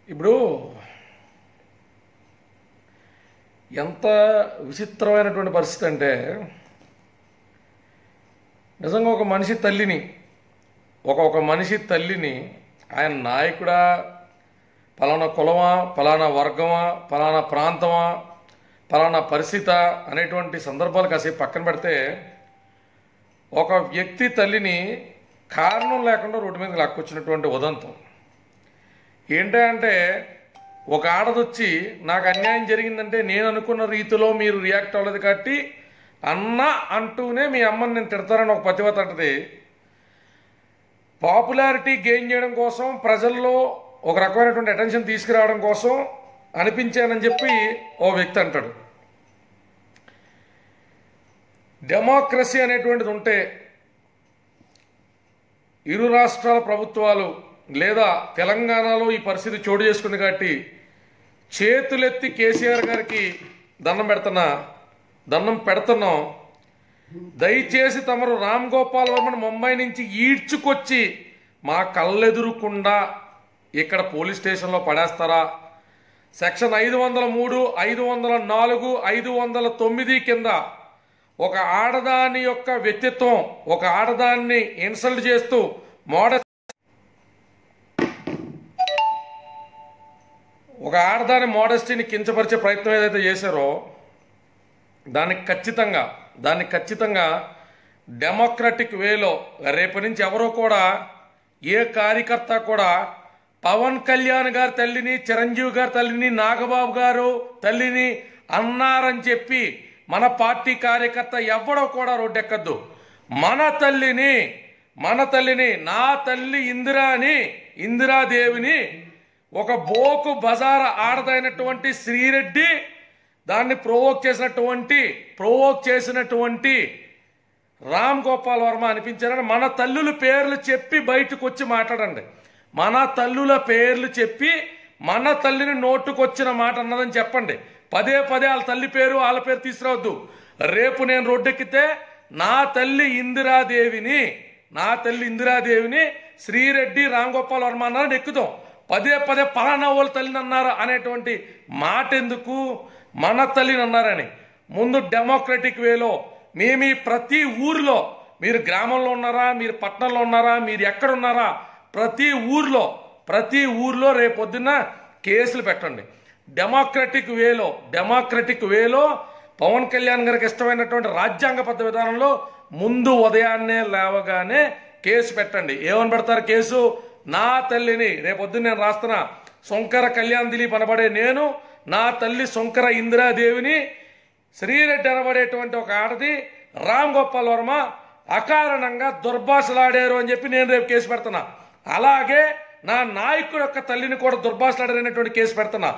ఇప్పుడు ఎంత విచిత్రమైనటువంటి పరిస్థితి అంటే, నిజంగా ఒక మనిషి తల్లిని ఒక మనిషి తల్లిని ఆయన నాయకుడా, పలానా కులమా, పలానా వర్గమా, పలానా ప్రాంతమా, పలానా పరిస్థితి అనేటువంటి సందర్భాలు కాసేపు పక్కన పెడితే, ఒక వ్యక్తి తల్లిని కారణం లేకుండా రోడ్డు మీదకి లాక్కొచ్చినటువంటి ఉదంతం ఏంటంటే, ఒక ఆడదొచ్చి నాకు అన్యాయం జరిగిందంటే నేను అనుకున్న రీతిలో మీరు రియాక్ట్ అవ్వలేదు కాబట్టి అన్న అంటూనే మీ అమ్మని నేను తిడతానని ఒక పతివత అంటది. పాపులారిటీ గెయిన్ చేయడం కోసం, ప్రజల్లో ఒక రకమైనటువంటి అటెన్షన్ తీసుకురావడం కోసం అనిపించానని చెప్పి ఓ వ్యక్తి అంటాడు. డెమోక్రసీ అనేటువంటిది ఉంటే ఇరు రాష్ట్రాల ప్రభుత్వాలు లేదా తెలంగాణలో ఈ పరిస్థితి చోటు చేసుకుంది కాబట్టి చేతులెత్తి కేసీఆర్ గారికి దండం పెడుతున్నాం. దయచేసి తమరు రామ్ గోపాల్ వర్మను ముంబై నుంచి ఈడ్చుకొచ్చి మా కళ్ళెదురుకుండా ఇక్కడ పోలీస్ స్టేషన్లో పడేస్తారా? సెక్షన్ 503, 504, 509 కింద ఒక ఆడదాని యొక్క వ్యక్తిత్వం, ఒక ఆడదాన్ని ఇన్సల్ట్ చేస్తూ ఒక ఆడదాని మోడెస్టీని కించపరిచే ప్రయత్నం ఏదైతే చేశారో దాన్ని ఖచ్చితంగా డెమోక్రటిక్ వేలో రేపటి నుంచి ఎవరో కూడా, ఏ కార్యకర్త కూడా పవన్ కళ్యాణ్ గారి తల్లిని, చిరంజీవి గారి తల్లిని, నాగబాబు గారు తల్లిని అన్నారని చెప్పి మన పార్టీ కార్యకర్త ఎవడో కూడా రోడ్డెక్కద్దు. మన తల్లిని నా తల్లి ఇందిరాదేవిని ఒక బోకు బజార్ ఆడదైనటువంటి శ్రీరెడ్డి దాన్ని ప్రొవోక్ చేసినటువంటి రామ్ గోపాల్ వర్మ అనిపించారని మన తల్లుల పేర్లు చెప్పి బయటకు వచ్చి మాట్లాడండి. మన తల్లుల పేర్లు చెప్పి మన తల్లిని నోటుకొచ్చిన మాట అన్నదని చెప్పండి. పదే వాళ్ళ తల్లి పేరు వాళ్ళ పేరు తీసుకురావద్దు. రేపు నేను రోడ్డెక్కితే నా తల్లి ఇందిరాదేవిని శ్రీరెడ్డి రామ్ గోపాల్ వర్మ అన్నారని ఎక్కుదాం. పదే పలానా వాళ్ళ తల్లిని అన్నారు అనేటువంటి మాట ఎందుకు? మన తల్లిని అన్నారని ముందు డెమోక్రటిక్ వేలో మీ ప్రతి ఊర్లో, మీరు గ్రామంలో ఉన్నారా, మీరు పట్టణంలో ఉన్నారా, మీరు ఎక్కడున్నారా, ప్రతి ఊర్లో రేపొద్దున కేసులు పెట్టండి. డెమోక్రటిక్ వేలో పవన్ కళ్యాణ్ గారికి ఇష్టమైనటువంటి రాజ్యాంగబద్ధ విధానంలో ముందు ఉదయాన్నే లేవగానే కేసు పెట్టండి. ఏమని పెడతారు కేసు? నా తల్లిని, రేపొద్దున నేను రాస్తున్నా, శంకర కళ్యాణ్ దిలీప్ అనబడే నేను నా తల్లి శంకర ఇందిరాదేవిని శ్రీరెడ్డి అనబడేటువంటి ఒక ఆడది రామ్ గోపాల్ వర్మ అకారణంగా దుర్భాషలాడారు అని చెప్పి నేను రేపు కేసు పెడుతున్నా. అలాగే నా నాయకుడు యొక్క తల్లిని కూడా దుర్భాషలాడారనేటువంటి కేసు పెడుతున్నా.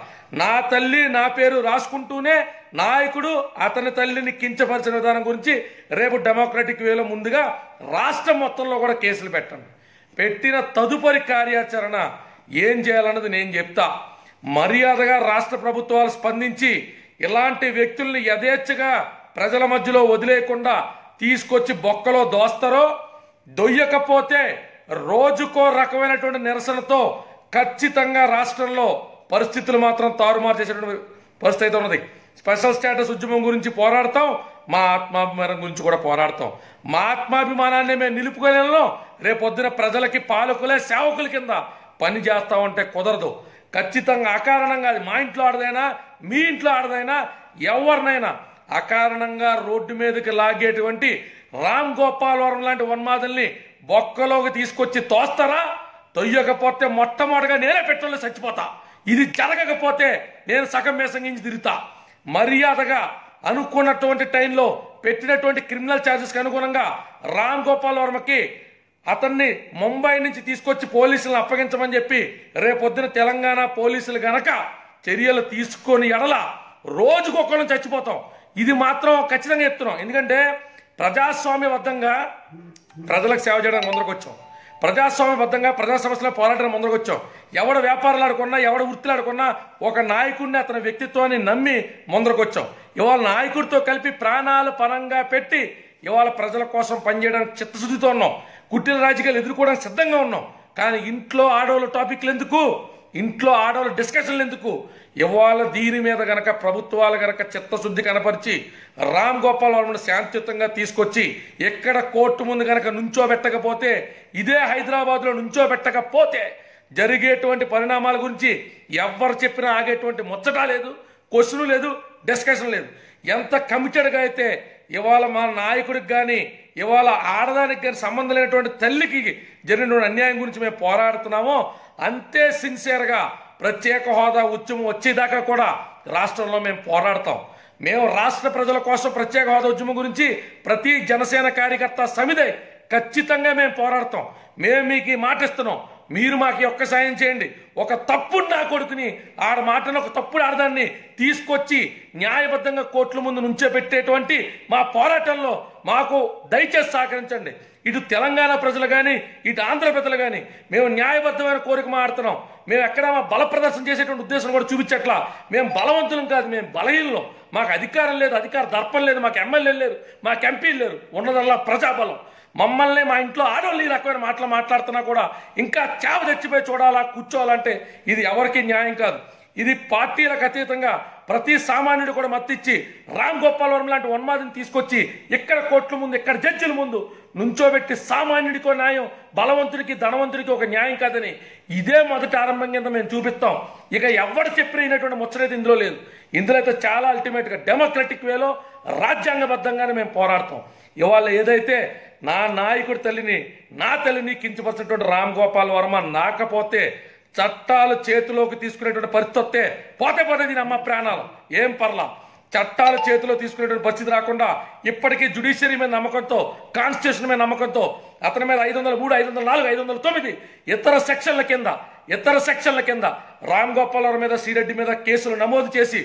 నా తల్లి నా పేరు రాసుకుంటూనే నాయకుడు అతని తల్లిని కించపరిచిన విధానం గురించి రేపు డెమోక్రటిక్ వేలో ముందుగా రాష్ట్రం మొత్తంలో కూడా కేసులు పెట్టండి. పెట్టిన తదుపరి కార్యాచరణ ఏం చేయాలన్నది నేను చెప్తా. మర్యాదగా రాష్ట్ర ప్రభుత్వాలు స్పందించి ఇలాంటి వ్యక్తుల్ని యథేచ్ఛగా ప్రజల మధ్యలో వదిలేయకుండా తీసుకొచ్చి బొక్కలో దొయ్యకపోతే రోజుకో రకమైనటువంటి నిరసనతో ఖచ్చితంగా రాష్ట్రంలో పరిస్థితులు మాత్రం తారుమారు చేసేటువంటి పరిస్థితి అయితే ఉన్నది. స్పెషల్ స్టేటస్ ఉద్యమం గురించి పోరాడతాం, మా ఆత్మాభిమానం గురించి కూడా పోరాడతాం. మా ఆత్మాభిమానాన్ని మేము నిలుపుకోలేను. రేపొద్దున ప్రజలకి పాలకులే సేవకుల కింద పని చేస్తామంటే కుదరదు. ఖచ్చితంగా అకారణంగా, అది మా ఇంట్లో ఆడదైనా మీ ఇంట్లో ఆడదైనా ఎవరినైనా అకారణంగా రోడ్డు మీదకి లాగేటువంటి రామ్ గోపాల్ వర్మ లాంటి ఉన్మాదుల్ని బొక్కలోకి తీసుకొచ్చి తోస్తారా? తొయ్యకపోతే మొట్టమొదటిగా నేనే పెట్రోల్లో చచ్చిపోతా. ఇది జరగకపోతే నేను సగం మేసంగించి తిరుగుతా. మర్యాదగా అనుకున్నటువంటి టైంలో పెట్టినటువంటి క్రిమినల్ ఛార్జెస్కి అనుగుణంగా రామ్ గోపాల్ వర్మకి అతన్ని ముంబై నుంచి తీసుకొచ్చి పోలీసులను అప్పగించమని చెప్పి రేపొద్దున తెలంగాణ పోలీసులు గనక చర్యలు తీసుకొని ఎడల రోజుకొకళ్ళని చచ్చిపోతాం. ఇది మాత్రం ఖచ్చితంగా చెప్తున్నాం. ఎందుకంటే ప్రజాస్వామ్యబద్ధంగా ప్రజలకు సేవ చేయడానికి ముందరకు వచ్చాం. ప్రజాస్వామ్యబద్ధంగా ప్రజా సమస్యల పోరాటం ముందరకు వచ్చాం. ఎవడ వ్యాపారాలు ఆడుకున్నా, ఎవడ వృత్తులు ఆడుకున్నా ఒక నాయకుడిని, అతని వ్యక్తిత్వాన్ని నమ్మి ముందరకు వచ్చాం. ఇవాళ నాయకుడితో కలిపి ప్రాణాలు పరంగా పెట్టి ఇవాళ ప్రజల కోసం పనిచేయడానికి చిత్తశుద్ధితో ఉన్నాం. కుట్టిన రాజకీయాలు ఎదుర్కోవడానికి సిద్ధంగా ఉన్నాం. కానీ ఇంట్లో ఆడవాళ్ళ టాపిక్లు ఎందుకు? ఇంట్లో ఆడవాళ్ళు డిస్కషన్లు ఎందుకు? ఇవాళ దీని మీద గనక ప్రభుత్వాలు గనక చిత్తశుద్ధి కనపరిచి రామ్ గోపాల్ వర్మను శాంతియుతంగా తీసుకొచ్చి ఎక్కడ కోర్టు ముందు గనక నుంచోబెట్టకపోతే, ఇదే హైదరాబాద్లో నుంచోబెట్టకపోతే జరిగేటువంటి పరిణామాల గురించి ఎవరు చెప్పినా ఆగేటువంటి ముచ్చట లేదు, క్వశ్చన్ లేదు, డిస్కషన్ లేదు. ఎంత కమిటెడ్గా అయితే ఇవాళ మా నాయకుడికి కానీ ఇవాళ ఆడదానికి కానీ సంబంధం లేనటువంటి తల్లికి జరిగినటువంటి అన్యాయం గురించి మేము పోరాడుతున్నామో అంతే సిన్సియర్గా ప్రత్యేక హోదా ఉద్యమం వచ్చేదాకా కూడా రాష్ట్రంలో మేము పోరాడతాం. మేము రాష్ట్ర ప్రజల కోసం ప్రత్యేక హోదా ఉద్యమం గురించి ప్రతి జనసేన కార్యకర్త సమిధై ఖచ్చితంగా మేము పోరాడతాం. మేము మీకు ఈ మాట ఇస్తున్నాం, మీరు మాకు ఒక్క సాయం చేయండి. ఒక తప్పుడు నా కొడుకుని ఆడ మాటను, ఒక తప్పుడు ఆడదాన్ని తీసుకొచ్చి న్యాయబద్ధంగా కోర్టుల ముందు నుంచే పెట్టేటువంటి మా పోరాటంలో మాకు దయచేసి సహకరించండి. ఇటు తెలంగాణ ప్రజలు కానీ ఇటు ఆంధ్ర ప్రజలు కానీ మేము న్యాయబద్ధమైన కోరిక మాడుతున్నాం. మేము ఎక్కడ మా బల ప్రదర్శన చేసేటువంటి ఉద్దేశం కూడా చూపించట్లా. మేము బలవంతులం కాదు, మేము బలహీనం. మాకు అధికారం లేదు, అధికార దర్పం లేదు, మాకు ఎమ్మెల్యేలు లేరు, మాకు ఎంపీలు లేరు, ఉన్నదల్లా ప్రజాబలం. మమ్మల్ని మా ఇంట్లో ఆడవాళ్ళు ఈ రకమైన మాటలు మాట్లాడుతున్నా కూడా ఇంకా చావ తెచ్చిపోయి చూడాలా, కూర్చోవాలంటే ఇది ఎవరికి న్యాయం కాదు. ఇది పార్టీలకు అతీతంగా ప్రతి సామాన్యుడు కూడా మత్తిచ్చి రామ్ గోపాల్ వర్మ లాంటి ఉన్మాదిని తీసుకొచ్చి ఇక్కడ కోర్టుల ముందు, ఇక్కడ జడ్జిల ముందు నుంచోబెట్టి సామాన్యుడికో న్యాయం, బలవంతుడికి ధనవంతుడికి ఒక న్యాయం కాదని ఇదే మొదటి ఆరంభం కింద మేము చూపిస్తాం. ఇక ఎవరు చెప్పినటువంటి ముచ్చరైతే ఇందులో లేదు. ఇందులో అయితే చాలా అల్టిమేట్గా డెమోక్రటిక్ వేలో రాజ్యాంగబద్ధంగానే మేము పోరాడతాం. ఇవాళ ఏదైతే నా నాయకుడి తల్లిని, నా తల్లిని కించపరిచినటువంటి రామ్ గోపాల్ వర్మ నాకపోతే చట్టాలు చేతిలోకి తీసుకునేటువంటి పరిస్థితి వస్తే పోతే దీని అమ్మ ప్రాణాలు ఏం పర్లా. చట్టాలు చేతిలో తీసుకునేటువంటి పరిస్థితి రాకుండా ఇప్పటికీ జ్యుడిషియరీ మీద నమ్మకంతో, కాన్స్టిట్యూషన్ మీద నమ్మకంతో అతని మీద 503, 504, 509 ఇతర సెక్షన్ల కింద రామ్ గోపాల్ వర్మ మీద, శ్రీరెడ్డి మీద కేసులు నమోదు చేసి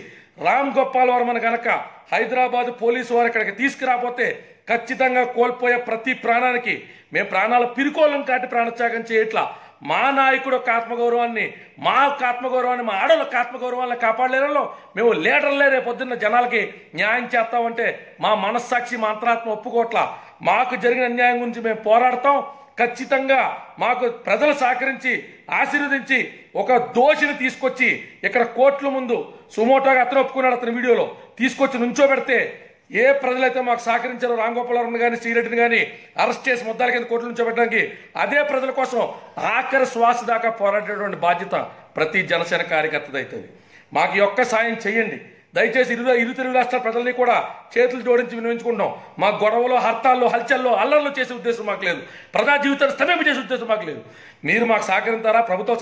రామ్ గోపాల్ వర్మను గనక హైదరాబాద్ పోలీసు వారు ఇక్కడికి తీసుకురాపోతే ఖచ్చితంగా కోల్పోయే ప్రతి ప్రాణానికి మేము ప్రాణాల పిరుకోలం కాటి ప్రాణత్యాగం చేయట్లా. మా నాయకుడు ఒక ఆత్మగౌరవాన్ని, మా ఆత్మగౌరవాన్ని, మా ఆడవాళ్ళ ఆత్మగౌరవాన్ని కాపాడలేరలో మేము లీడర్లే రేపొద్దున్న జనాలకి న్యాయం చేస్తామంటే మా మనస్సాక్షి, మా అంతరాత్మ ఒప్పుకోట్లా. మాకు జరిగిన అన్యాయం గురించి మేము పోరాడతాం. ఖచ్చితంగా మాకు ప్రజలు సహకరించి ఆశీర్వదించి ఒక దోషిని తీసుకొచ్చి ఇక్కడ కోర్టుల ముందు సుమోటోగా అతను ఒప్పుకున్నాడు, అతని వీడియోలో తీసుకొచ్చి నుంచోబెడితే ఏ ప్రజలైతే మాకు సహకరించారో రామ్ గోపాల్ వర్మని కానీ శ్రీరెడ్డిని కానీ అరెస్ట్ చేసి ముద్దాల కింద కోర్టుల నుంచి పెట్టడానికి అదే ప్రజల కోసం ఆఖరి శ్వాస దాకా పోరాడేటువంటి బాధ్యత ప్రతి జనసేన కార్యకర్తది అవుతుంది. మాకు ఈ ఒక్క సాయం చేయండి దయచేసి. ఇరు తెలుగు రాష్ట్రాల ప్రజల్ని కూడా చేతులు జోడించి వినియోగించుకుంటాం. మా గొడవలో, హర్తాల్లో, హల్చల్లో, అల్లర్లు చేసే ఉద్దేశం మాకు లేదు. ప్రజా జీవితాన్ని స్తమేపు చేసే ఉద్దేశం మాకు లేదు. మీరు మాకు సహకరించారా? ప్రభుత్వం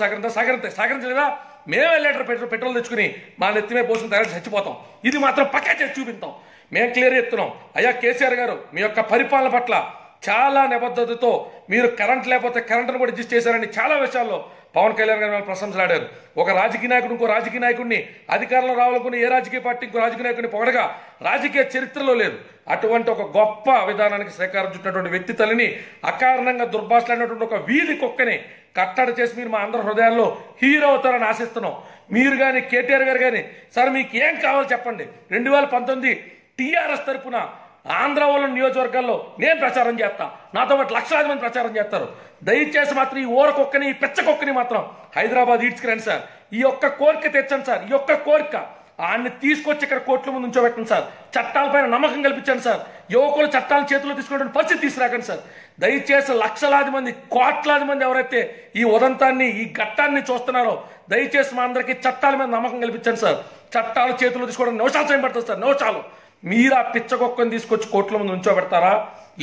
సహకరించలేదా? మేమే లీటర్ పెట్రోల్ తెచ్చుకుని మా నెత్తిమే పోసుకుని తయారు చచ్చిపోతాం. ఇది మాత్రం పక్కా చేసి చూపిస్తాం. మేము క్లియర్ చెప్తున్నాం. అయ్యా కేసీఆర్ గారు, మీ యొక్క పరిపాలన పట్ల చాలా నిబద్ధతతో మీరు కరెంట్ లేకపోతే కరెంట్ను కూడా అడ్జస్ట్ చేశారని చాలా విషయాల్లో పవన్ కళ్యాణ్ గారు ప్రశంసలు ఆడారు. ఒక రాజకీయ నాయకుడు ఇంకో రాజకీయ నాయకుడిని అధికారంలో రావాలనుకుని ఏ రాజకీయ పార్టీ ఇంకో రాజకీయ నాయకుడిని పొగడగా రాజకీయ చరిత్రలో లేదు. అటువంటి ఒక గొప్ప విధానానికి శ్రీకారం చుట్టినటువంటి వ్యక్తి తల్లిని అకారణంగా దుర్భాషలాడినటువంటి ఒక వీధి కుక్కని కట్టడి చేసి మీరు మా అందరి హృదయాల్లో హీరో అవుతారని ఆశిస్తున్నాం. మీరు కానీ కేటీఆర్ గారు కానీ, సార్ మీకు ఏం కావాలో చెప్పండి. 2019 టీఆర్ఎస్ తరఫున ఆంధ్ర వాళ్ళ నియోజకవర్గాల్లో నేను ప్రచారం చేస్తా, నాతో పాటు లక్షలాది మంది ప్రచారం చేస్తారు. దయచేసి మాత్రం ఈ ఊరకొక్కని, ఈ పెచ్చకొక్కని మాత్రం హైదరాబాద్ ఈడ్చుకురండి సార్. ఈ ఒక్క కోరిక తెచ్చండి సార్. ఈ ఒక్క కోరిక ఆయన్ని తీసుకొచ్చి ఇక్కడ కోర్టుల ముందు ఉంచోబెట్టండి సార్. చట్టాలపైన నమ్మకం కల్పించండి సార్. యువకులు చట్టాలను చేతిలో తీసుకునే పరిస్థితి తీసుకురాకండి సార్. దయచేసి లక్షలాది మంది, కోట్లాది మంది ఎవరైతే ఈ ఉదంతాన్ని, ఈ ఘట్టాన్ని చూస్తున్నారో దయచేసి మా అందరికీ చట్టాల మీద నమ్మకం కల్పించండి సార్. చట్టాలు చేతిలో తీసుకోవడం నిమిషాలు టైం పడుతుంది సార్, నిమిషాలు. మీరు ఆ పిచ్చగొక్కని తీసుకొచ్చి కోర్టుల ముందు ఉంచోబెడతారా?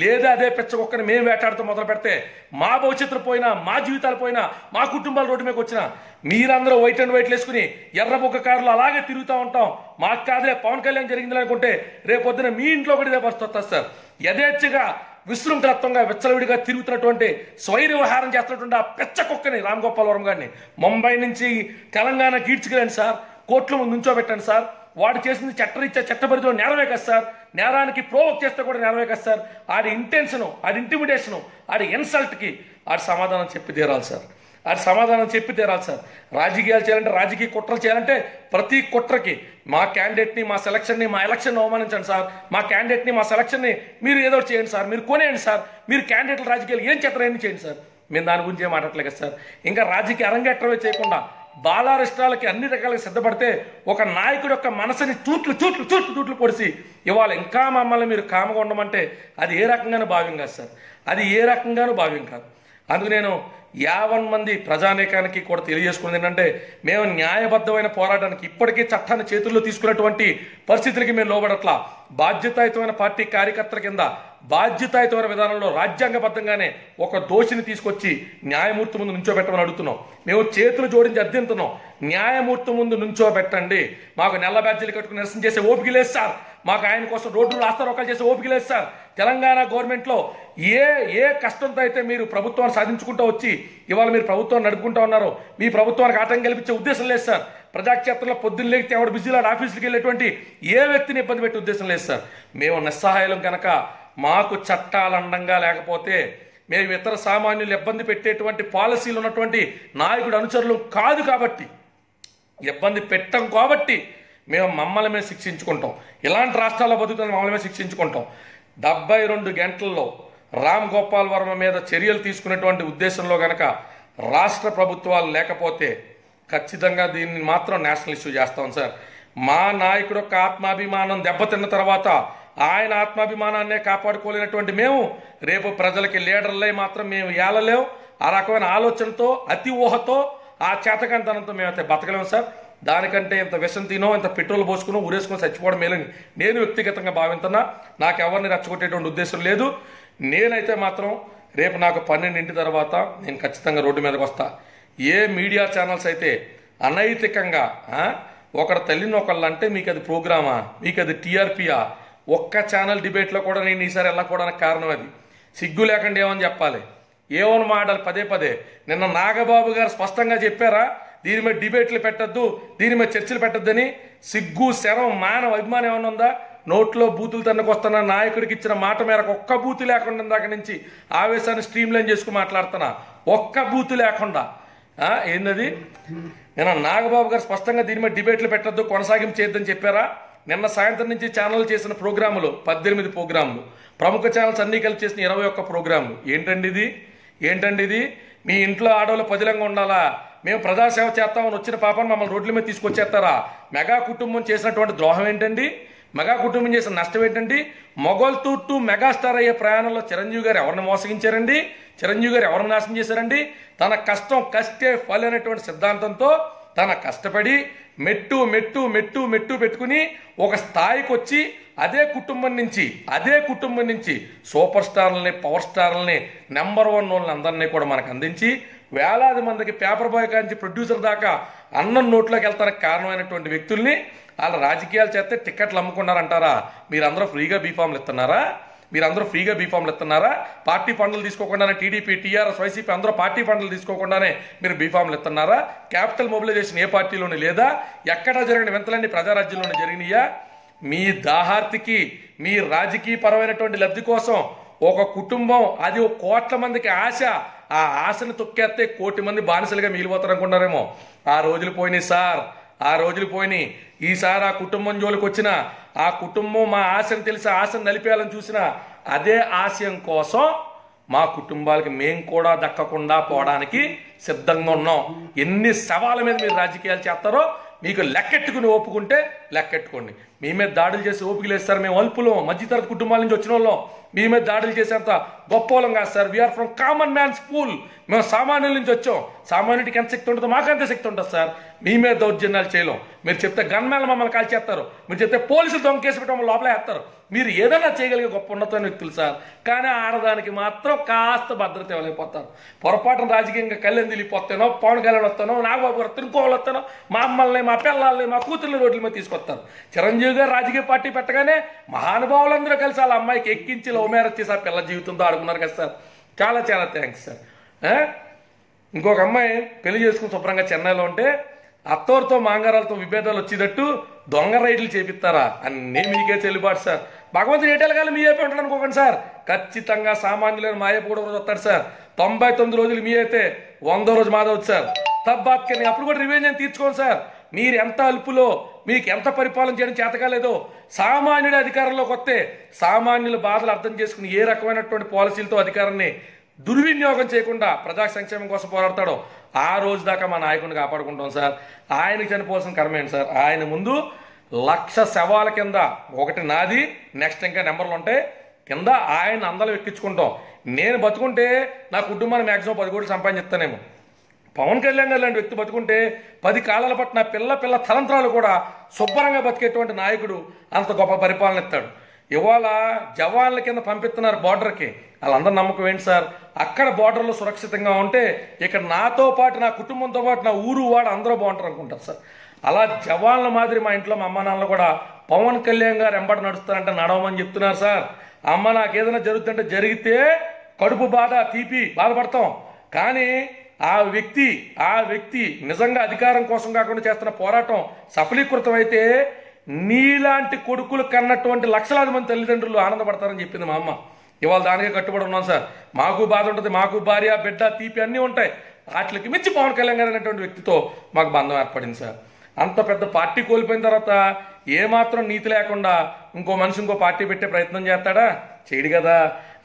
లేదా అదే పిచ్చగొక్కని మేము వేటాడుతూ మొదలు పెడితే మా భవిష్యత్తులు పోయినా, మా జీవితాలు పోయినా, మా కుటుంబాలు రోడ్డు మీదకి వచ్చినా మీరందరూ వైట్ అండ్ వైట్లు వేసుకుని ఎర్రబొక్క కారులు అలాగే తిరుగుతూ ఉంటాం. మాకు కాదే పవన్ కళ్యాణ్ జరిగింది అనుకుంటే రేపొద్దున మీ ఇంట్లో కూడా ఇదే పరిస్థితి వస్తుంది సార్. యథేచ్ఛగా విశృంఖలత్వంగా విచ్చలవిడిగా తిరుగుతున్నటువంటి స్వైర వ్యవహారం చేస్తున్నటువంటి ఆ పెచ్చకొక్కని రామ్ గోపాల్ వర్మ గారిని ముంబై నుంచి తెలంగాణకి ఈడ్చుకెళ్ళండి సార్. కోర్టుల ముందు ఉంచోబెట్టండి సార్. వాడు చేసింది చట్టరీత్యా చట్టపరిధిలో నేరమే కదా సార్. నేరానికి ప్రోవోక్ చేస్తే కూడా నేరమే కదా సార్. ఆడి ఇంటెన్షను, ఆడి ఇంటిమిడేషను, ఆడి ఇన్సల్ట్కి ఆడి సమాధానం చెప్పి తీరాలి సార్. ఆడి సమాధానం చెప్పి తీరాలి సార్. రాజకీయాలు చేయాలంటే, రాజకీయ కుట్రలు చేయాలంటే ప్రతి కుట్రకి మా క్యాండిడేట్ని, మా సెలక్షన్ని, మా ఎలక్షన్ అవమానించండి సార్. మా క్యాండిడేట్ని, మా సెలక్షన్ని మీరు ఏదో చేయండి సార్. మీరు కొనేయండి సార్. మీరు క్యాండిడేట్ల రాజకీయాలు ఏం చేస్తారో ఏం చేయండి సార్. మేము దాని గురించి ఏం మాట్లాడలేదు కదా సార్. ఇంకా రాజకీయ అరంగేట్రమే చేయకుండా బాలారిష్టాలకి అన్ని రకాలుగా సిద్ధపడితే ఒక నాయకుడి యొక్క మనసుని తూట్లు పొడిచి ఇవాళ ఇంకా మమ్మల్ని మీరు కామగా ఉండమంటే అది ఏ రకంగానూ భావ్యం కాదు సార్, అది ఏ రకంగానూ భావ్యం కాదు. అందుకు నేను 50 మంది ప్రజానీకానికి కూడా తెలియజేసుకున్నది ఏంటంటే, మేము న్యాయబద్ధమైన పోరాటానికి ఇప్పటికీ చట్టాన్ని చేతుల్లో తీసుకున్నటువంటి పరిస్థితులకి మేము లోబడట్లా. బాధ్యతాయుతమైన పార్టీ కార్యకర్తల కింద బాధ్యతాయుతమైన విధానంలో రాజ్యాంగబద్ధంగానే ఒక దోషిని తీసుకొచ్చి న్యాయమూర్తి ముందు నుంచోబెట్టమని అడుగుతున్నాం. మేము చేతులు జోడించి అర్థింతున్నాం, న్యాయమూర్తి ముందు నుంచోబెట్టండి. మాకు నల్ల బ్యాడ్జీలు కట్టుకుని నిరసన చేసే ఓపిక లేదు సార్, మాకు ఆయన కోసం రోడ్లు రాస్తారోకాలు చేసే ఓపిక లేదు సార్. తెలంగాణ గవర్నమెంట్లో ఏ కష్టంతో అయితే మీరు ప్రభుత్వాన్ని సాధించుకుంటూ వచ్చి ఇవాళ మీరు ప్రభుత్వాన్ని నడుపుకుంటూ ఉన్నారో, మీ ప్రభుత్వానికి ఆటంకం కల్పించే ఉద్దేశం లేదు సార్. ప్రజాక్షేత్రంలో పొద్దున్న లేకపోతే ఎవడు బిజీలో ఆఫీసుకి వెళ్ళేటువంటి ఏ వ్యక్తిని ఇబ్బంది పెట్టే ఉద్దేశం లేదు సార్. మేము నిస్సహాయం కనుక మాకు చట్టాలు అండంగా లేకపోతే మేము ఇతర సామాన్యులు ఇబ్బంది పెట్టేటువంటి పాలసీలు ఉన్నటువంటి నాయకుడు అనుచరులు కాదు కాబట్టి, ఇబ్బంది పెట్టం కాబట్టి మేము మమ్మల్ని మేము శిక్షించుకుంటాం. ఇలాంటి రాష్ట్రాల్లో బతుకుతున్న మమ్మల్ని మేము శిక్షించుకుంటాం. 72 గంటల్లో రామ్ గోపాల్ వర్మ మీద చర్యలు తీసుకునేటువంటి ఉద్దేశంలో గనక రాష్ట్ర ప్రభుత్వాలు లేకపోతే ఖచ్చితంగా దీన్ని మాత్రం నేషనల్ ఇష్యూ చేస్తాం సార్. మా నాయకుడు యొక్క ఆత్మాభిమానం దెబ్బతిన్న తర్వాత ఆయన ఆత్మాభిమానాన్నే కాపాడుకోలేనటువంటి మేము రేపు ప్రజలకి లీడర్లై మాత్రం మేము ఏలలేం. ఆ రకమైన ఆలోచనతో అతి ఊహతో ఆ చేతకంతనంతో మేమైతే బతకలేము సార్. దానికంటే ఇంత విషం తినో ఇంత పెట్రోల్ పోసుకునో ఊరేసుకుని చచ్చిపోవడం మేలని నేను వ్యక్తిగతంగా భావిస్తున్నా. నాకు ఎవరిని రెచ్చగొట్టేటువంటి ఉద్దేశం లేదు. నేనైతే మాత్రం రేపు నాకు 12 తర్వాత నేను ఖచ్చితంగా రోడ్డు మీదకి వస్తా. ఏ మీడియా ఛానల్స్ అయితే అనైతికంగా ఒకరి తల్లిని ఒకళ్ళు అంటే మీకు అది ప్రోగ్రామా, మీకు అది టీఆర్పీయా, ఒక్క ఛానల్ డిబేట్లో కూడా నేను ఈసారి వెళ్ళకపోవడానికి కారణం అది. సిగ్గు లేకుండా ఏమని చెప్పాలి, ఏమని మాట్లాడాలి పదే. నిన్న నాగబాబు గారు స్పష్టంగా చెప్పారా, దీని మీద డిబేట్లు పెట్టద్దు, దీని మీద చర్చలు పెట్టద్దని. సిగ్గు శరం మానవ అభిమానం ఏమన్నా ఉందా? నోట్లో బూతులు తన్నుకొస్తున్న నాయకుడికి ఇచ్చిన మాట మేరకు ఒక్క బూతు లేకుండా దాకా నుంచి ఆవేశాన్ని స్ట్రీమ్ లైన్ చేసుకుని మాట్లాడుతున్నా, ఒక్క బూతు లేకుండా. ఏందది? నిన్న నాగబాబు గారు స్పష్టంగా దీని మీద డిబేట్లు పెట్టద్దు, కొనసాగింపు చేయొద్దని చెప్పారా? నిన్న సాయంత్రం నుంచి ఛానల్ చేసిన ప్రోగ్రాములు 18 ప్రోగ్రాములు, ప్రముఖ ఛానల్స్ అన్నీ కలిసి చేసిన 21 ప్రోగ్రాములు. ఏంటండి ఇది? మీ ఇంట్లో ఆడవాళ్ళు పదిలంగా ఉండాలా? మేము ప్రజాసేవ చేస్తామని వచ్చిన పాపను మమ్మల్ని రోడ్ల మీద తీసుకొచ్చేస్తారా? మెగా కుటుంబం చేసినటువంటి ద్రోహం ఏంటండి? మెగా కుటుంబం చేసిన నష్టం ఏంటండి? మొగల్తూ టు మెగాస్టార్ అయ్యే ప్రయాణంలో చిరంజీవి గారు ఎవరిని మోసగించారండి? చిరంజీవి గారు ఎవరిని నాశనం చేశారండి? తన కష్టం కష్టే ఫలి అనేటువంటి సిద్ధాంతంతో తన కష్టపడి మెట్టు పెట్టుకుని ఒక స్థాయికి వచ్చి అదే కుటుంబం నుంచి సూపర్ స్టార్లని, పవర్ స్టార్లని, నెంబర్ 1 వాళ్ళని అందరినీ కూడా మనకు అందించి వేలాది మందికి పేపర్ బాయ్ కాంచి ప్రొడ్యూసర్ దాకా అన్నం నోట్లోకి వెళ్తానికి కారణమైనటువంటి వ్యక్తుల్ని వాళ్ళ రాజకీయాలు చేస్తే టికెట్లు అమ్ముకున్నారంటారా? మీరందరూ ఫ్రీగా బీఫామ్లు ఇస్తున్నారా? పార్టీ ఫండ్లు తీసుకోకుండానే టీడీపీ, టీఆర్ఎస్, వైసీపీ అందరూ పార్టీ ఫండ్లు తీసుకోకుండానే మీరు బీఫామ్లు ఇస్తున్నారా? క్యాపిటల్ మొబిలైజేషన్ ఏ పార్టీలోనే లేదా? ఎక్కడ జరిగిన వింతలన్నీ ప్రజారాజ్యంలోనే జరిగినాయా? మీ దాహార్తికి, మీ రాజకీయ పరమైనటువంటి లబ్ధి కోసం ఒక కుటుంబం, అది 1 కోట్ల మందికి ఆశ, ఆ ఆశను తొక్కేస్తే 1 కోటి మంది బానిసలుగా మిగిలిపోతారు అనుకున్నారేమో. ఆ రోజులు పోయినాయి సార్, ఈసారి ఆ కుటుంబం జోలికి వచ్చిన ఆ కుటుంబం మా ఆశను తెలిసి ఆశను నలిపేయాలని చూసిన అదే ఆశయం కోసం మా కుటుంబాలకి మేము కూడా దక్కకుండా పోవడానికి సిద్ధంగా ఉన్నాం. ఎన్ని సవాళ్ళ మీద మీరు రాజకీయాలు చేస్తారో మీకు లెక్కెట్టుకుని ఒప్పుకుంటే లెక్కెట్టుకోండి. మీ మీద దాడులు చేసి ఓపిక లేదు సార్. మేము అల్పులం, మధ్యతరగతి కుటుంబాల నుంచి వచ్చిన వాళ్ళం. మీ మీద దాడులు చేసేంత గొప్ప వాళ్ళం కాదు sir. We are from common man school. మేము సామాన్యుల నుంచి వచ్చాం. సామాన్యుడికి ఎంత శక్తి ఉంటుందో మాకు అంత శక్తి ఉంటుంది సార్. మీ మీద దౌర్జన్యాలు చేయలేం. మీరు చెప్తే గన్మేళ మమ్మల్ని కాల్ చేస్తారు, మీరు చెప్తే పోలీసులు దొంగ కేసు పెట్టి మమ్మల్ని లోపలే వేస్తారు. మీరు ఏదైనా చేయగలిగే గొప్ప ఉన్నతమైన వ్యక్తులు సార్. కానీ ఆడదానికి మాత్రం కాస్త భద్రత ఇవ్వలేకపోతారు. పొరపాటున రాజకీయంగా కళ్యాణ్ దిలిపోతానో, పవన్ కళ్యాణ్ వస్తానో, నాగబాబు గారు తిరుకోవాలి వస్తానో, మా అమ్మల్ని, మా పిల్లల్ని, మా కూతుర్ని రోడ్ల మీద తీసుకొస్తారు. చిరంజీవి గారు రాజకీయ పార్టీ పెట్టగానే మహానుభావులందరూ కలిసి వాళ్ళ అమ్మాయికి ఎక్కించి లవ్ మ్యారేజ్ చేసి ఆ పిల్ల జీవితంతో ఆడుకున్నారు కదా సార్. చాలా థ్యాంక్స్ సార్. ఇంకొక అమ్మాయి పెళ్లి చేసుకుని శుభ్రంగా చెన్నైలో ఉంటే అత్తోరితో మాంగారాలతో విభేదాలు వచ్చేటట్టు దొంగ రైడ్లు చేపిస్తారా? అన్నీ మీకే చెల్లుబాటు సార్. భగవంతుడు ఏటేళ్ళగాలి మీ అయిపోయి ఉంటాడు అనుకోకండి సార్. ఖచ్చితంగా సామాన్యులైన మా అయిపోయి కూడా రోజు వస్తాడు సార్. 99 రోజులు మీ అయితే 100వ రోజు మాదవచ్చు సార్. తబ్బాత్కని అప్పుడు కూడా రివెంజ్ అని తీర్చుకోండి సార్. మీరు ఎంత అల్పులో, మీకు ఎంత పరిపాలన చేయడం చేతకాలేదో, సామాన్యుడి అధికారంలోకి వస్తే సామాన్యుల బాధలు అర్థం చేసుకుని ఏ రకమైనటువంటి పాలసీలతో అధికారాన్ని దుర్వినియోగం చేయకుండా ప్రజా సంక్షేమం కోసం పోరాడతాడో ఆ రోజు దాకా మా నాయకుడిని కాపాడుకుంటాం సార్. ఆయనకి చనిపోవాల్సిన కర్మ ఏంటి సార్? ఆయన ముందు 1,00,000 శవాల కింద ఒకటి నాది, నెక్స్ట్ ఇంకా నెంబర్లు ఉంటాయి కింద ఆయన అందరం ఎక్కించుకుంటాం. నేను బతుకుంటే నా కుటుంబాన్ని మ్యాక్సిమం 10 కోట్లు సంపాదిస్తానేమో. పవన్ కళ్యాణ్ గారు లాంటి వ్యక్తి బతుకుంటే 10 కాలాల పట్ల నా పిల్ల తలంత్రాలు కూడా శుభ్రంగా బతికేటువంటి నాయకుడు అంత గొప్ప పరిపాలన ఇస్తాడు. ఇవాళ జవాన్ల కింద పంపిస్తున్నారు బార్డర్కి. వాళ్ళందరూ నమ్మకం ఏంటి సార్? అక్కడ బార్డర్లో సురక్షితంగా ఉంటే ఇక్కడ నాతో పాటు నా కుటుంబంతో పాటు నా ఊరు వాడు అందరూ బాగుంటారు అనుకుంటారు సార్. అలా జవాన్ల మాదిరి మా ఇంట్లో మా అమ్మ నాన్నలు కూడా పవన్ కళ్యాణ్ గారు ఎంబడి నడుస్తారంటే నడవమని చెప్తున్నారు సార్. అమ్మ నాకు ఏదైనా జరుగుతుంటే జరిగితే కడుపు బాధ తీపి బాధపడతాం, కానీ ఆ వ్యక్తి నిజంగా అధికారం కోసం కాకుండా చేస్తున్న పోరాటం సఫలీకృతం అయితే నీలాంటి కొడుకులు కన్నటువంటి లక్షలాది మంది తల్లిదండ్రులు ఆనందపడతారని చెప్పింది మా అమ్మ. ఇవాళ దానికే కట్టుబడి ఉన్నాం సార్. మాకు బాధ ఉంటుంది, మాకు భార్య బిడ్డ తీపి అన్నీ ఉంటాయి. వాటికి మించి పవన్ కళ్యాణ్ గారు అనేటువంటి వ్యక్తితో మాకు బంధం ఏర్పడింది సార్. అంత పెద్ద పార్టీ కోల్పోయిన తర్వాత ఏమాత్రం నీతి లేకుండా ఇంకో మనిషి ఇంకో పార్టీ పెట్టే ప్రయత్నం చేస్తాడా? చేయడు కదా.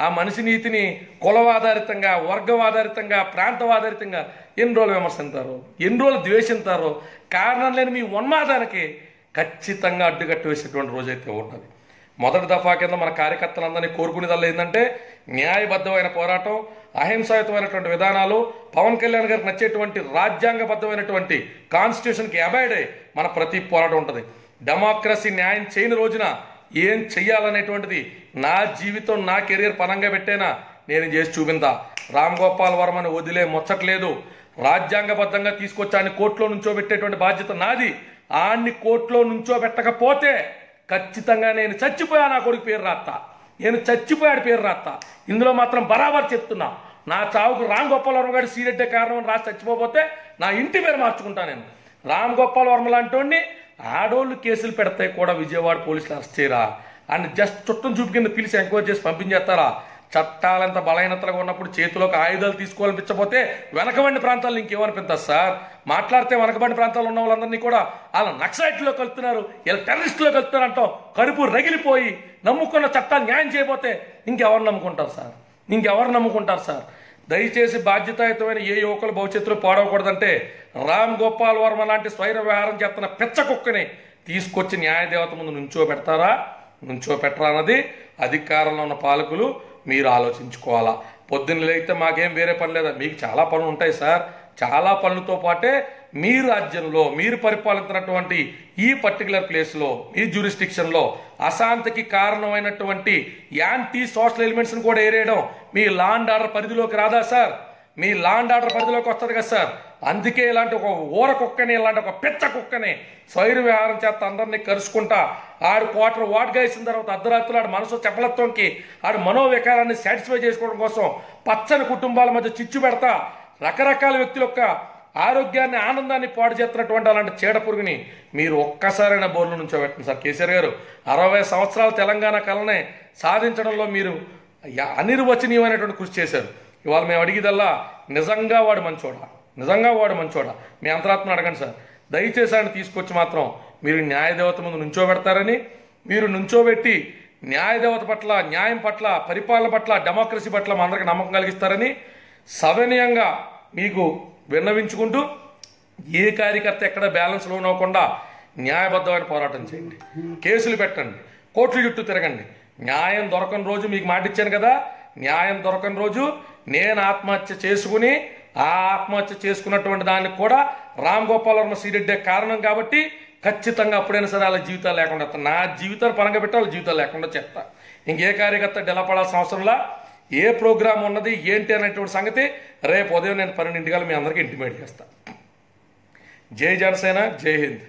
ఆ మనిషి నీతిని కులవాధారితంగా, వర్గవాధారితంగా, ప్రాంతవాధారితంగా ఎన్ని రోజులు విమర్శింతారో, ఎన్ని రోజులు ద్వేషింతారో, కారణం లేని మీ ఉన్మాదానికి ఖచ్చితంగా అడ్డుకట్టి వేసేటువంటి రోజైతే ఉంటుంది. మొదటి దఫా కింద మన కార్యకర్తలందరినీ కోరుకునేదల్లా ఏంటంటే న్యాయబద్ధమైన పోరాటం, అహింసాయుతమైనటువంటి విధానాలు, పవన్ కళ్యాణ్ గారికి నచ్చేటువంటి రాజ్యాంగబద్ధమైనటువంటి కాన్స్టిట్యూషన్కి అబైడ్ అయ్యి మన ప్రతి పోరాటం ఉంటుంది. డెమోక్రసీ న్యాయం చేయని రోజున ఏం చెయ్యాలనేటువంటిది నా జీవితం, నా కెరీర్ పనంగా పెట్టేనా నేను చేసి చూపిందా. రామ్ గోపాల్ వర్మని వదిలే ముచ్చట్లేదు. రాజ్యాంగబద్ధంగా తీసుకొచ్చి ఆయన్ని కోర్టులో నుంచోబెట్టేటువంటి బాధ్యత నాది. ఆయన్ని కోర్టులో నుంచోబెట్టకపోతే ఖచ్చితంగా నేను చచ్చిపోయా నా కొడుకు పేరు రాస్తా, నేను చచ్చిపోయాడు పేరు రాస్తా. ఇందులో మాత్రం బరాబర్ చెప్తున్నా, నా చావుకు రామ్ గోపాల్ వర్మ గారు సీరెడ్డే కారణం రాసి చచ్చిపోతే నా ఇంటి పేరు మార్చుకుంటా నేను. రామ్ గోపాల్ వర్మ లాంటి ఆడోళ్ళు కేసులు పెడతాయి కూడా విజయవాడ పోలీసులు అరెస్ట్ చేయరా? అని జస్ట్ చుట్టం చూపు కింద పిలిచి ఎంక్వైరీ చేసి పంపించేస్తారా? చట్టాలంత బలహీనతగా ఉన్నప్పుడు చేతిలోకి ఆయుధాలు తీసుకోవాలనిపించకపోతే వెనకబడిన ప్రాంతాల్లో ఇంకేమనిపిస్తుంది సార్? మాట్లాడితే వెనకబడిన ప్రాంతాల్లో ఉన్న వాళ్ళందరినీ కూడా వాళ్ళ నక్సలైట్లో కలుపుతున్నారు, వీళ్ళ టెర్రరిస్టులో కలుపుతున్నారు అంటాం. కడుపు రగిలిపోయి నమ్ముకున్న చట్టాలు న్యాయం చేయకపోతే ఇంకెవరు నమ్ముకుంటారు సార్? ఇంకెవరు నమ్ముకుంటారు సార్? దయచేసి బాధ్యతాయుతమైన ఏ యువకుల భవిష్యత్తులో పాడవకూడదంటే రామ్ గోపాల్ వర్మ లాంటి స్వైర వ్యవహారం చేస్తున్న పెచ్చ కుక్కని తీసుకొచ్చి న్యాయదేవత ముందు నుంచో పెట్టరా అన్నది అధికారంలో ఉన్న పాలకులు మీరు ఆలోచించుకోవాలా. పొద్దున్న లేకపోతే మాకేం వేరే పని లేదా? మీకు చాలా పనులు ఉంటాయి సార్. చాలా పనులతో పాటే మీ రాజ్యంలో మీరు పరిపాలిస్తున్నటువంటి ఈ పర్టికులర్ ప్లేస్లో, ఈ జ్యూరిస్డిక్షన్లో అశాంతికి కారణమైనటువంటి యాంటీ సోషల్ ఎలిమెంట్స్ని కూడా ఏరేయడం మీ లా అండ్ ఆర్డర్ పరిధిలోకి రాదా sir? Me law and order పరిధిలోకి వస్తుంది కదా సార్. అందుకే ఇలాంటి ఒక ఊర కుక్కని, ఇలాంటి ఒక పెచ్చ కుక్కని స్వైర వ్యవహారం చేత అందరినీ కరుచుకుంటా ఆడు క్వార్టర్ వాట్గా ఇచ్చిన తర్వాత అర్ధరాత్రులు ఆడు మనసు చపలత్వంకి ఆడు మనోవికారాన్ని సాటిస్ఫై చేసుకోవడం కోసం పచ్చని కుటుంబాల మధ్య చిచ్చు పెడతా రకరకాల వ్యక్తుల యొక్క ఆరోగ్యాన్ని, ఆనందాన్ని పాడు చేస్తున్నటువంటి అలాంటి చీడ పురుగుని మీరు ఒక్కసారైనా బోర్ల నుంచోబెట్టండి సార్. కేసీఆర్ గారు 60 సంవత్సరాల తెలంగాణ కళనే సాధించడంలో మీరు అనిర్వచనీయమైనటువంటి కృషి చేశారు. ఇవాళ మేము అడిగిదల్లా నిజంగా వాడు మంచోడా మీ అంతరాత్మను అడగండి సార్. దయచేసి ఆయన తీసుకొచ్చి మాత్రం మీరు న్యాయదేవత ముందు నుంచోబెడతారని, మీరు నుంచోబెట్టి న్యాయదేవత పట్ల, న్యాయం పట్ల, పరిపాలన పట్ల, డెమోక్రసీ పట్ల మా అందరికి నమ్మకం కలిగిస్తారని సవినయంగా మీకు విన్నవించుకుంటూ ఏ కార్యకర్త ఎక్కడ బ్యాలెన్స్ లోన్ అవ్వకుండా న్యాయబద్ధమైన పోరాటం చేయండి. కేసులు పెట్టండి, కోర్టుల చుట్టూ తిరగండి. న్యాయం దొరకని రోజు మీకు మాట ఇచ్చాను కదా, న్యాయం దొరకని రోజు నేను ఆత్మహత్య చేసుకుని ఆ ఆత్మహత్య చేసుకున్నటువంటి దానికి కూడా రామ్ గోపాల్ వర్మ సీరెడ్డే కారణం కాబట్టి ఖచ్చితంగా అప్పుడైనా సరే వాళ్ళ జీవితాలు లేకుండా నా జీవితాలు పరంగా పెట్టి వాళ్ళ జీవితాలు లేకుండా చెప్తా. ఇంకే కార్యకర్త డెలపడాల్సిన అవసరంలా ఏ ప్రోగ్రామ్ ఉన్నది ఏంటి అనేటువంటి సంగతి రేపు ఉదయం నేను 12 గంటలకు మీ అందరికీ ఇంటిమేట్ చేస్తా. జై జనసేన, జై హింద్.